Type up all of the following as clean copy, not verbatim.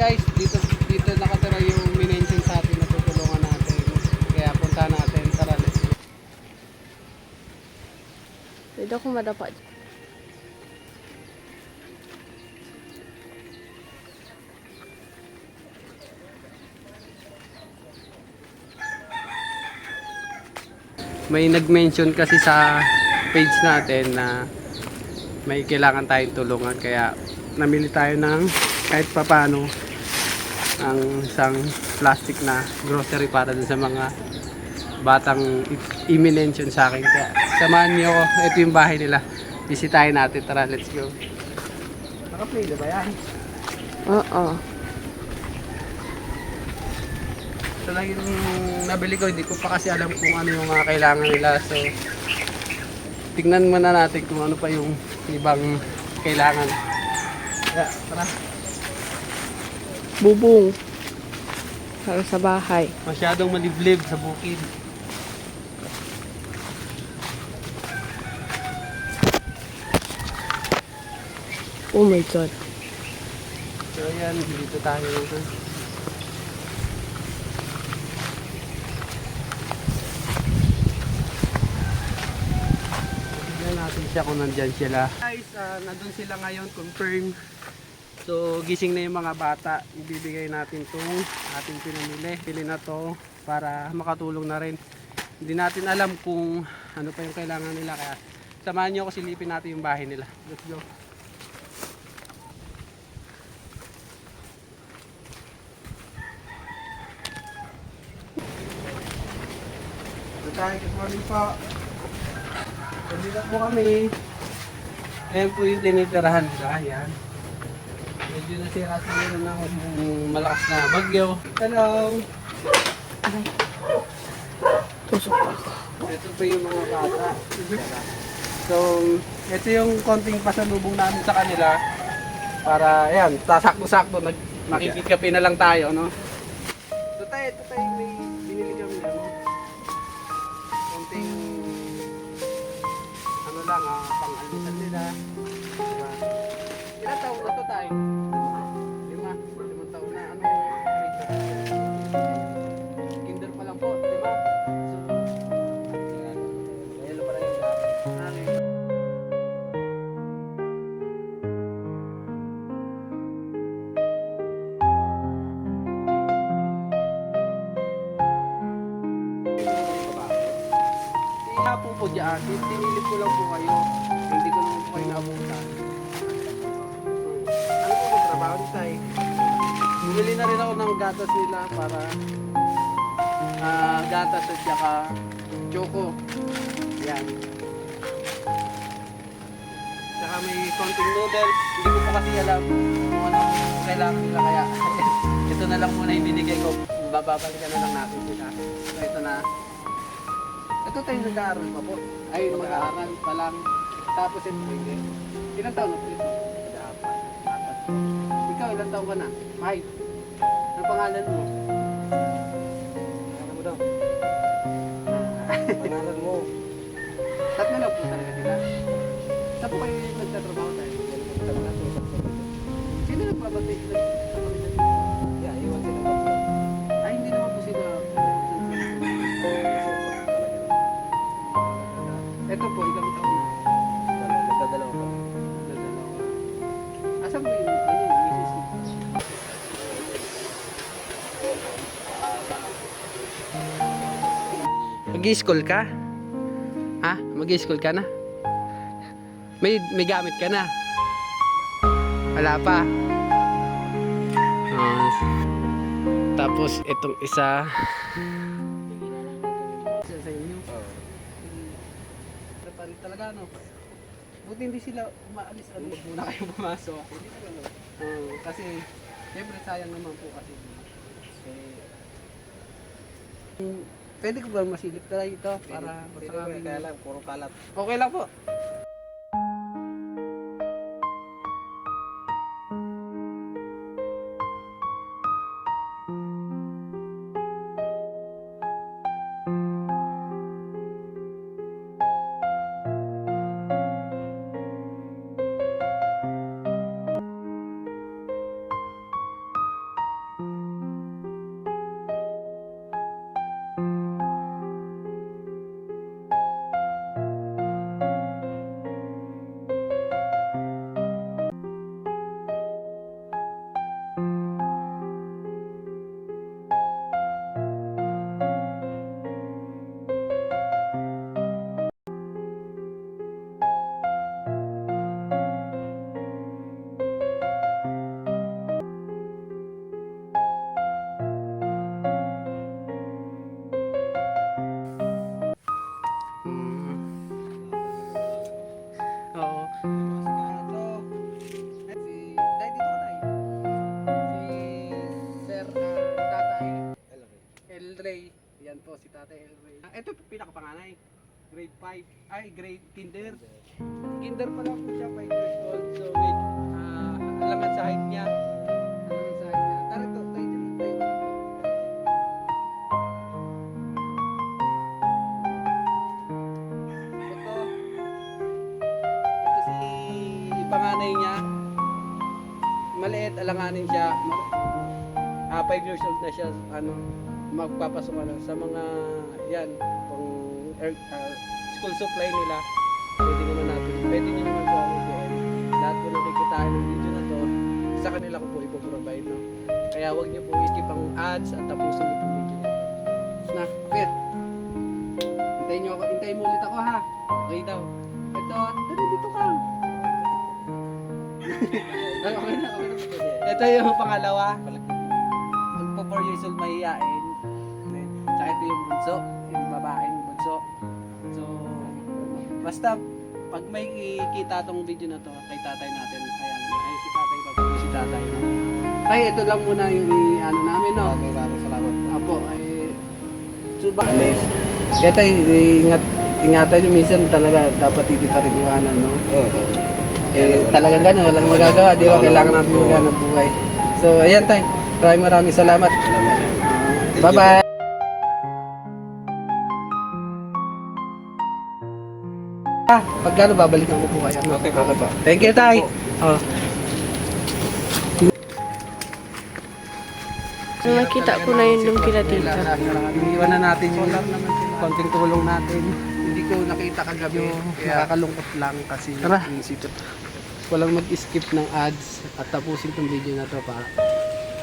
guys, dito nakatira yung minention sa atin na tutulungan natin. Kaya punta natin, tara let's go. Pwede akong madapa. May nag-mention kasi sa page natin na may kailangan tayong tulungan, kaya namili tayo ng kahit papano ang isang plastic na grocery para dun sa mga batang i-mention sa akin. Kaya samahan niyo ako, ito yung bahay nila, bisitahin natin, tara let's go. Naka-play na ba yan? Oo. Ito lang yung nabili ko, hindi ko pa kasi alam kung ano yung mga kailangan nila, so tignan muna natin kung ano pa yung ibang kailangan. Kaya tara. Bubong. Para sa bahay. Masyadong maliblib sa bukid. Oh my God. So yan, dito tayo. Tignan natin siya kung nandyan sila. Guys, nandun sila ngayon, confirm. So gising na yung mga bata. Ibibigay natin itong ating pinamili. Pili na to para makatulong na rin. Hindi natin alam kung ano pa yung kailangan nila. Kaya samahan nyo ako, silipin natin yung bahay nila. Let's go. Good morning po. Nandito po kami. Ayan po yung tinitirahan nila. Ayan. Medyo nasira sa nila ng malakas na bagyo. Hello! Tusok pa ako. Ito po yung mga bata. So, ito yung konting pasalubong namin sa kanila. Para, ayan, sasakto-sakto. Makikikapi na lang tayo, no? Ito tayo, may binili kami na, no? Konting, ano lang, pang-almusal nila. Diba? Ilan taon na to tayo? Limang taon na. Ano? Kinder pa lang po, diba? So, hello pa rin yung dami. Hapon po dyan, tinilip ko lang po kayo. Hindi ko naman po kayo naabutan. Ano po yung trabaho ni Tay? Bumili na rin ako ng gatas nila para gatas at saka choco. Yan. Saka may konting noodles. Hindi ko pa kasi alam kung ano kailangan nila, kaya ito na lang muna yung binigay ko. Bababalikan na lang natin sila. So ito na. Ito tayo nag-aaral pa po. Ay, mag-aaral pa lang. Tapos ito pwede. Ilang taon na po ito? Apat. Ikaw, ilang taon ka na? Mike. Ano pangalan mo? Pangalan mo daw. Pangalan mo. Tatlo lang po talaga sila. Saan po kayo nagtatrabaho tayo? Sino nagpapatid? Yeah, iwan sila. Ay, hindi naman po sila. Ito po, ilang taon na? Nagdadalawa po. Asan po yung misis mo? Mag-i-school ka? Ha? Mag-i-school ka na? May gamit ka na? Wala pa? Tapos itong isa sa inyo. Talaga no. Buti hindi sila umaalis, ano, wag muna kayo pumasok. Kasi siyempre sayang naman po kasi. Pwede ko ba masilip talaga ito para sa kami? Kaya lang, puro kalat. Okay lang po. Ray. Yan po si Tatay El Ray. Ito pinakapanganay. Grade 5. Ay, grade kinder. Kinder pa lang po siya, 5 years old. So, medyo alangan sa height niya. Alangan sa height niya. Tara to, tayo dyan. Tayo. Ito si panganay niya. Maliit, alanganin siya. 5 years old na siya. Magpapasok sa mga yan, pang school supply nila. Pwede nyo naman po ako doon. Lahat po nakikitaan ng video na to, sa kanila ko po ipoprovide, no? Kaya huwag nyo po i-skip ang ads at tapusin nyo po video na to. Na, Pet. Hintayin mo ulit ako, ha? Okay daw. Ito, dito ka. Okay na. Ito yung pangalawa. Magpo 4 years old mahihain. Tsaka ito yung bunso, yung babaeng bunso. So, basta pag may kita tong video na to kay tatay natin, ayan, ay si tatay pa po, si tatay. No? Tay, ito lang muna yung ano namin, no? Okay, salamat. Apo, ay subalis. Kaya tayo, ingatan nyo minsan talaga dapat hindi pa rin iwanan, no? Talagang gano'n, walang magagawa, di ba? Kailangan natin maghanap buhay. So, ayan tay, maraming salamat. Bye-bye! Pagkano babalikan ko po kayo. Okay po. Thank you, tay. Oh. Nakita ko na yun nung kila tita. Iiwan na natin yung konting tulong natin. Hindi ko nakita kagabi. Kaya nakakalungkot lang kasi inisip. Walang mag-skip ng ads at tapusin tong video na to para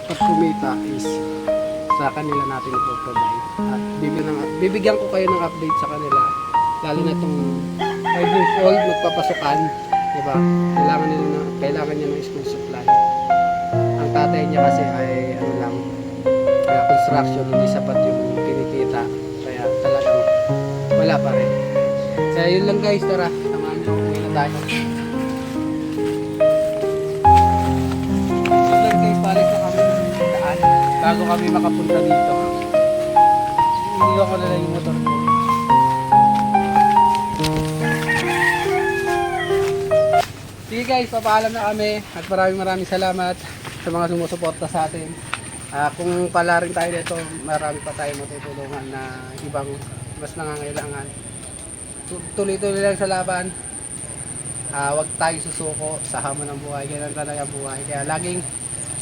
pag kumita is sa kanila natin ipoprovide. At bibigyan ko kayo ng update sa kanila. Lalo na itong 5 years old, magpapasukan, di ba? Kailangan niya ng school supply. Ang tatay niya kasi ay kaya construction, hindi sapat yung kinikita. Kaya talagang wala pa rin. Kaya yun lang guys, tara, samahan niyo, uwi na tayo. Yun lang guys, balik na kami ng daan bago kami makapunta dito. Iniwan ko na lang yung motor ko. Sige guys, papaalam na kami at maraming salamat sa mga sumusuporta sa atin. Kung pala rin tayo dito, marami pa tayo matutulungan na ibang mas nangangailangan. Tuloy-tuloy lang sa laban. Huwag tayo susuko sa hamon ng buhay. Ganyan talaga buhay. Kaya laging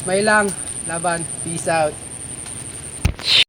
smile lang, laban. Peace out.